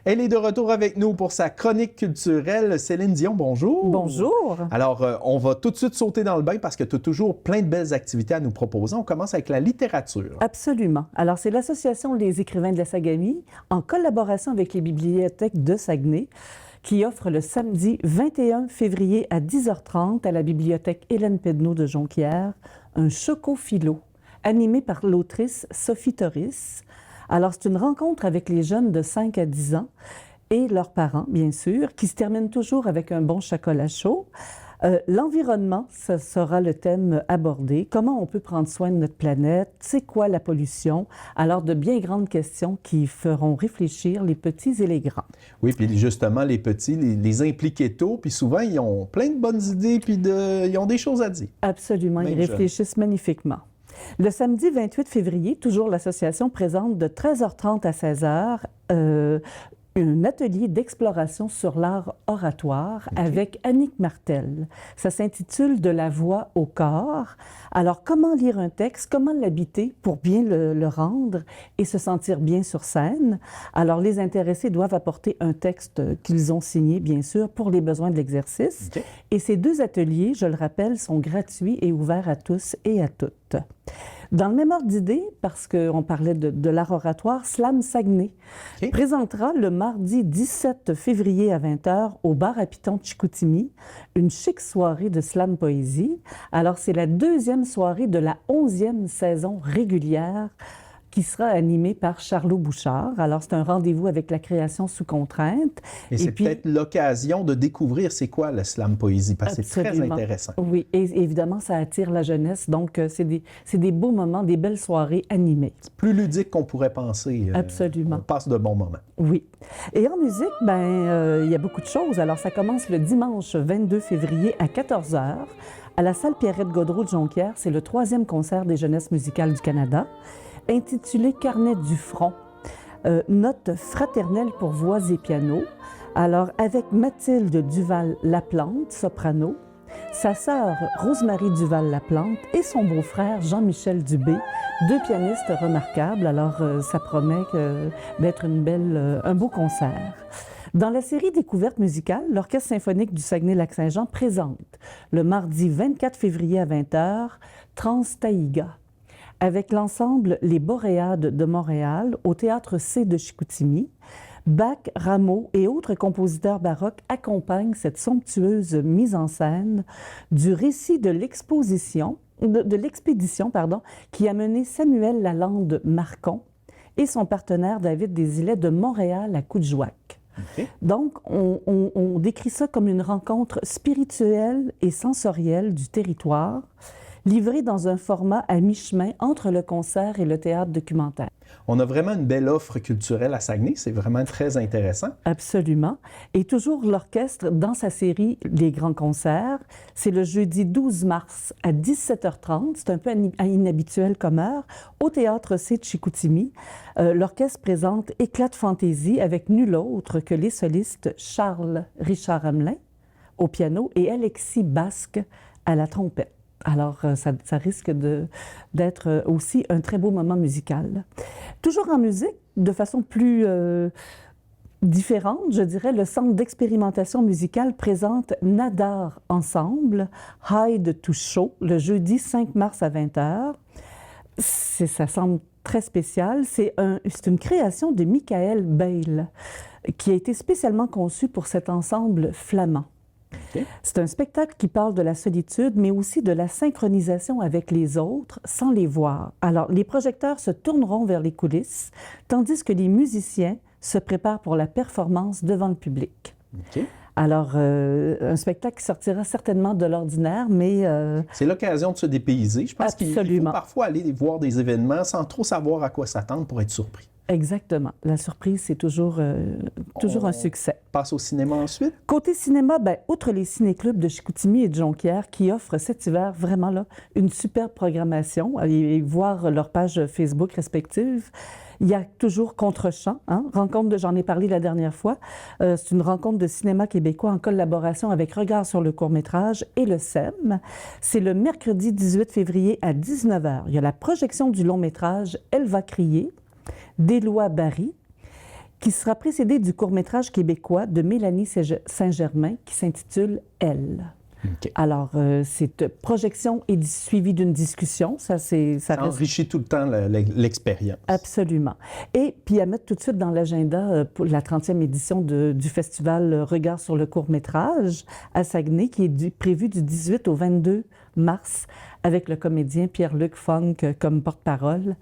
Elle est de retour avec nous pour sa chronique culturelle. Céline Dion, bonjour. Bonjour. Alors, on va tout de suite sauter dans le bain parce que tu as toujours plein de belles activités à nous proposer. On commence avec la littérature. Absolument. Alors, c'est l'Association Les Écrivains de la Sagamie, en collaboration avec les bibliothèques de Saguenay, qui offre le samedi 21 février à 10h30 à la bibliothèque Hélène Pedneau de Jonquière, un choco-philo, animé par l'autrice Sophie Toris. Alors, c'est une rencontre avec les jeunes de 5 à 10 ans et leurs parents, bien sûr, qui se termine toujours avec un bon chocolat chaud. L'environnement, ça sera le thème abordé. Comment on peut prendre soin de notre planète? C'est quoi la pollution? Alors, de bien grandes questions qui feront réfléchir les petits et les grands. Oui, puis justement, les petits, les impliquer tôt, puis souvent, ils ont plein de bonnes idées, puis ils ont des choses à dire. Absolument, ils réfléchissent magnifiquement. Le samedi 28 février, toujours l'association présente de 13h30 à 16h un atelier d'exploration sur l'art oratoire avec Annick Martel. Ça s'intitule « De la voix au corps ». Alors, comment lire un texte, comment l'habiter pour bien le rendre et se sentir bien sur scène? Alors, les intéressés doivent apporter un texte qu'ils ont signé, bien sûr, pour les besoins de l'exercice. Et ces deux ateliers, je le rappelle, sont gratuits et ouverts à tous et à toutes. Dans le même ordre d'idée, parce qu'on parlait de l'art oratoire, Slam Saguenay présentera le mardi 17 février à 20h au bar à Piton de Chicoutimi une chic soirée de slam poésie. Alors, c'est la deuxième soirée de la 11e saison régulière qui sera animée par Charlot Bouchard. Alors, c'est un rendez-vous avec la création sous contrainte. Et c'est peut-être l'occasion de découvrir c'est quoi le slam poésie, parce que c'est très intéressant. Oui, et évidemment, ça attire la jeunesse. Donc, c'est des beaux moments, des belles soirées animées. C'est plus ludique qu'on pourrait penser. Absolument. On passe de bons moments. Oui. Et en musique, il y a beaucoup de choses. Alors, ça commence le dimanche 22 février à 14h à la salle Pierrette-Godreau de Jonquière. C'est le 3e concert des jeunesses musicales du Canada, intitulé Carnet du front, note fraternelle pour voix et piano. Alors, avec Mathilde Duval-Laplante, soprano, sa sœur Rosemary Duval-Laplante et son beau-frère Jean-Michel Dubé, deux pianistes remarquables. Alors, ça promet d'être un beau concert. Dans la série Découvertes musicales, l'Orchestre symphonique du Saguenay-Lac-Saint-Jean présente le mardi 24 février à 20h Trans-Taïga, avec l'ensemble Les Boréades de Montréal au Théâtre C de Chicoutimi. Bach, Rameau et autres compositeurs baroques accompagnent cette somptueuse mise en scène du récit de l'expédition qui a mené Samuel Lalande-Marcon et son partenaire David Desilets de Montréal à Coudjouac. Donc, on décrit ça comme une rencontre spirituelle et sensorielle du territoire, livré dans un format à mi-chemin entre le concert et le théâtre documentaire. On a vraiment une belle offre culturelle à Saguenay, c'est vraiment très intéressant. Absolument. Et toujours l'orchestre dans sa série Les Grands Concerts, c'est le jeudi 12 mars à 17h30, c'est un peu inhabituel comme heure, au Théâtre C de Chicoutimi. L'orchestre présente Éclat de fantaisie avec nul autre que les solistes Charles Richard Hamelin au piano et Alexis Basque à la trompette. Alors, ça risque d'être aussi un très beau moment musical. Toujours en musique, de façon plus différente, je dirais, le Centre d'expérimentation musicale présente Nadar Ensemble, Hide to Show, le jeudi 5 mars à 20h. Ça semble très spécial. C'est une création de Michael Bale, qui a été spécialement conçu pour cet ensemble flamand. C'est un spectacle qui parle de la solitude, mais aussi de la synchronisation avec les autres sans les voir. Alors, les projecteurs se tourneront vers les coulisses, tandis que les musiciens se préparent pour la performance devant le public. Alors, un spectacle qui sortira certainement de l'ordinaire, mais... C'est l'occasion de se dépayser. Je pense qu'il faut parfois aller voir des événements sans trop savoir à quoi s'attendre pour être surpris. Exactement. La surprise, c'est toujours un succès. Passe au cinéma ensuite? Côté cinéma, outre les ciné-clubs de Chicoutimi et de Jonquière qui offrent cet hiver vraiment là une superbe programmation, allez voir leur page Facebook respective, il y a toujours Contre-champ, j'en ai parlé la dernière fois. C'est une rencontre de cinéma québécois en collaboration avec Regard sur le court-métrage et le SEM. C'est le mercredi 18 février à 19h. Il y a la projection du long-métrage Elle va crier d'Éloi Barry, qui sera précédé du court-métrage québécois de Mélanie Saint-Germain qui s'intitule « Elle ». OK. Alors, cette projection est suivie d'une discussion. Ça reste... enrichit tout le temps l'expérience. Absolument. Et puis à mettre tout de suite dans l'agenda pour la 30e édition du festival Regard sur le court-métrage à Saguenay, qui est prévu du 18 au 22 mars, avec le comédien Pierre-Luc Funk comme porte-parole.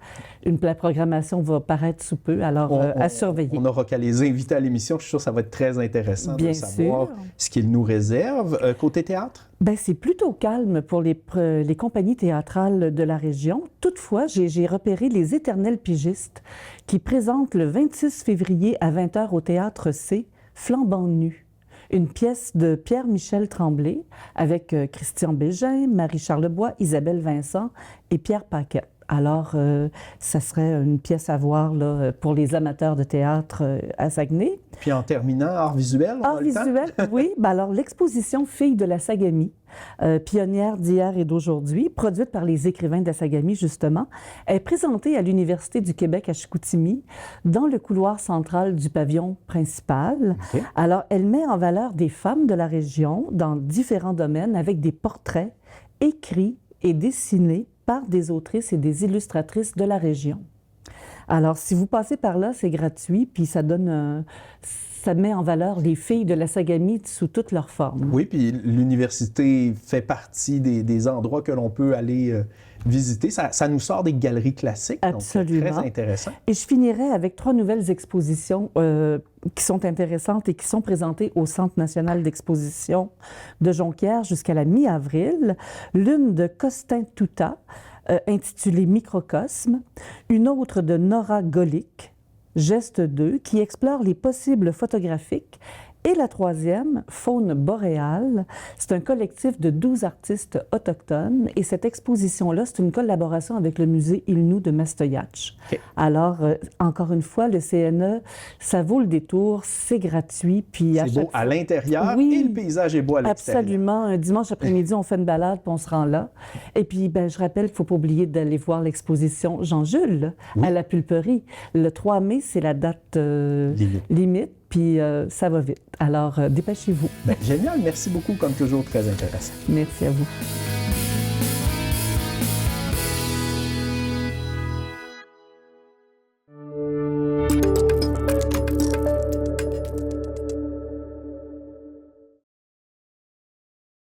La programmation va paraître sous peu, alors à surveiller. On n'aura qu'à les inviter à l'émission. Je suis sûr que ça va être très intéressant Bien de savoir ce qu'ils nous réservent. Côté théâtre? Bien, c'est plutôt calme pour les compagnies théâtrales de la région. Toutefois, j'ai repéré les Éternels pigistes qui présentent le 26 février à 20h au Théâtre C, Flambant nu. Une pièce de Pierre-Michel Tremblay avec Christian Bégin, Marie Charlebois, Isabelle Vincent et Pierre Paquette. Alors, ça serait une pièce à voir là, pour les amateurs de théâtre à Saguenay. Puis en terminant, art visuel, art visuel, oui. Ben alors, l'exposition Filles de la Sagamie, pionnière d'hier et d'aujourd'hui, produite par les écrivains de la Sagamie, justement, est présentée à l'Université du Québec à Chicoutimi, dans le couloir central du pavillon principal. Okay. Alors, elle met en valeur des femmes de la région dans différents domaines avec des portraits écrits et dessinés par des autrices et des illustratrices de la région. Alors, si vous passez par là, c'est gratuit, puis ça met en valeur les filles de la Sagamie sous toutes leurs formes. Oui, puis l'université fait partie des endroits que l'on peut aller visiter. Ça nous sort des galeries classiques. Absolument. Donc, très intéressant. Et je finirai avec 3 nouvelles expositions qui sont intéressantes et qui sont présentées au Centre national d'exposition de Jonquière jusqu'à la mi-avril. L'une de Costin Touta, intitulée Microcosme, une autre de Nora Golick, Geste 2, qui explore les possibles photographiques, et la troisième, Faune boréale. C'est un collectif de 12 artistes autochtones, et cette exposition-là, c'est une collaboration avec le musée Ilnou de Mastoyatch. Okay. Alors, encore une fois, le CNE, ça vaut le détour, c'est gratuit, puis c'est beau à l'intérieur, oui, et le paysage est beau à l'extérieur. Absolument. Un dimanche après-midi, on fait une balade, puis on se rend là. Et puis, ben, je rappelle qu'il ne faut pas oublier d'aller voir l'exposition Jean-Jules à la Pulperie. Le 3 mai, c'est la date limite. Puis ça va vite. Alors, dépêchez-vous. Bien, génial. Merci beaucoup, comme toujours, très intéressant. Merci à vous.